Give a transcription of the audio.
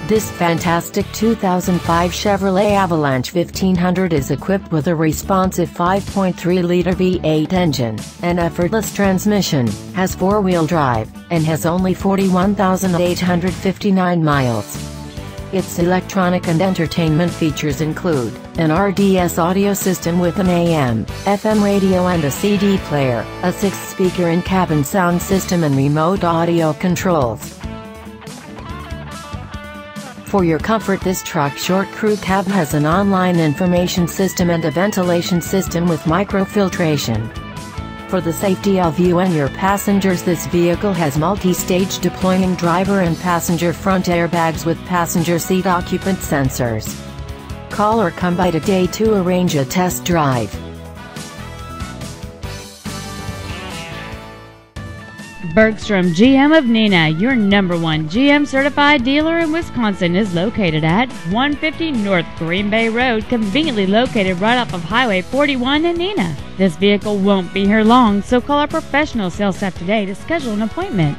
This fantastic 2005 Chevrolet Avalanche 1500 is equipped with a responsive 5.3-liter V8 engine, an effortless transmission, has four-wheel drive, and has only 41,859 miles. Its electronic and entertainment features include an RDS audio system with an AM, FM radio and a CD player, a 6-speaker in-cabin sound system and remote audio controls. For your comfort, this truck short crew cab has an online information system and a ventilation system with microfiltration. For the safety of you and your passengers, this vehicle has multi-stage deploying driver and passenger front airbags with passenger seat occupant sensors. Call or come by today to arrange a test drive. Bergstrom GM of Neenah, your #1 GM certified dealer in Wisconsin, is located at 150 North Green Bay Road, conveniently located right off of Highway 41 in Neenah. This vehicle won't be here long, so call our professional sales staff today to schedule an appointment.